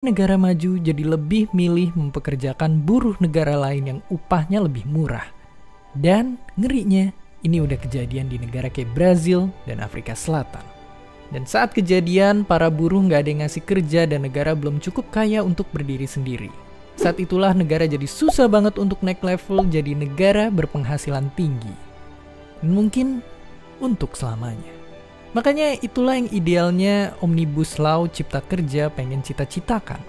negara maju jadi lebih milih mempekerjakan buruh negara lain yang upahnya lebih murah. Dan ngerinya, ini udah kejadian di negara kayak Brazil dan Afrika Selatan. Dan saat kejadian, para buruh nggak ada yang ngasih kerja dan negara belum cukup kaya untuk berdiri sendiri. Saat itulah negara jadi susah banget untuk naik level jadi negara berpenghasilan tinggi. Dan mungkin untuk selamanya. Makanya itulah yang idealnya Omnibus Law Cipta Kerja pengen cita-citakan.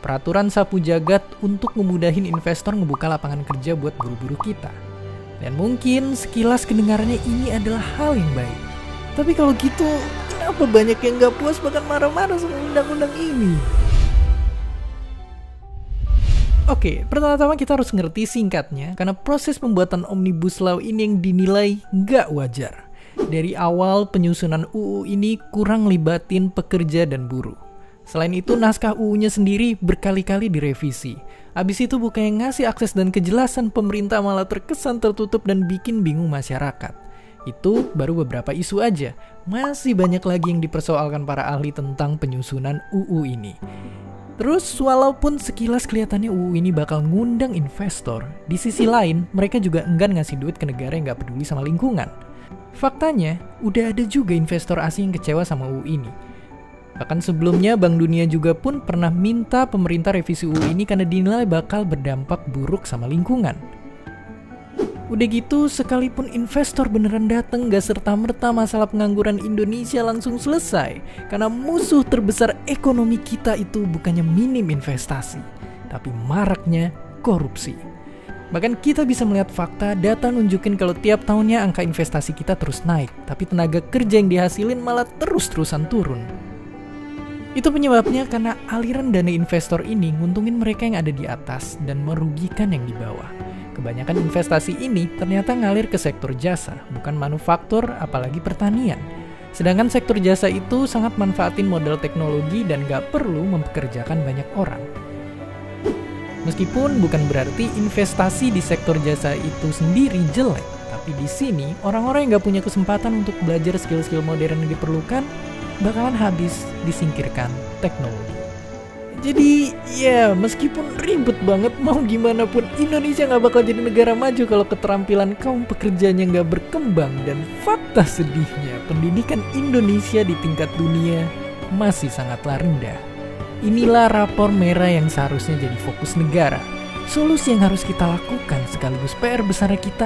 Peraturan sapu jagat untuk memudahin investor ngebuka lapangan kerja buat buru-buru kita. Dan mungkin sekilas kedengarannya ini adalah hal yang baik. Tapi kalau gitu, kenapa banyak yang gak puas bahkan marah-marah sama undang-undang ini? Oke, pertama-tama kita harus ngerti singkatnya karena proses pembuatan Omnibus Law ini yang dinilai gak wajar. Dari awal penyusunan UU ini kurang libatin pekerja dan buruh. Selain itu naskah UU-nya sendiri berkali-kali direvisi. Abis itu bukannya ngasih akses dan kejelasan, pemerintah malah terkesan tertutup dan bikin bingung masyarakat. Itu baru beberapa isu aja. Masih banyak lagi yang dipersoalkan para ahli tentang penyusunan UU ini. Terus walaupun sekilas kelihatannya UU ini bakal ngundang investor, di sisi lain mereka juga enggan ngasih duit ke negara yang gak peduli sama lingkungan. Faktanya, udah ada juga investor asing yang kecewa sama UU ini. Bahkan sebelumnya, Bank Dunia juga pun pernah minta pemerintah revisi UU ini karena dinilai bakal berdampak buruk sama lingkungan. Udah gitu, sekalipun investor beneran dateng, gak serta-merta masalah pengangguran Indonesia langsung selesai. Karena musuh terbesar ekonomi kita itu bukannya minim investasi, tapi maraknya korupsi. Bahkan kita bisa melihat fakta, data nunjukin kalau tiap tahunnya angka investasi kita terus naik, tapi tenaga kerja yang dihasilin malah terus-terusan turun. Itu penyebabnya karena aliran dana investor ini nguntungin mereka yang ada di atas dan merugikan yang di bawah. Kebanyakan investasi ini ternyata ngalir ke sektor jasa, bukan manufaktur apalagi pertanian. Sedangkan sektor jasa itu sangat manfaatin modal teknologi dan gak perlu mempekerjakan banyak orang. Meskipun bukan berarti investasi di sektor jasa itu sendiri jelek, tapi di sini orang-orang yang gak punya kesempatan untuk belajar skill-skill modern yang diperlukan bakalan habis disingkirkan teknologi. Jadi ya meskipun ribet banget mau gimana pun Indonesia gak bakal jadi negara maju kalau keterampilan kaum pekerjanya gak berkembang. Dan fakta sedihnya pendidikan Indonesia di tingkat dunia masih sangatlah rendah. Inilah rapor merah yang seharusnya jadi fokus negara. Solusi yang harus kita lakukan sekaligus PR besar kita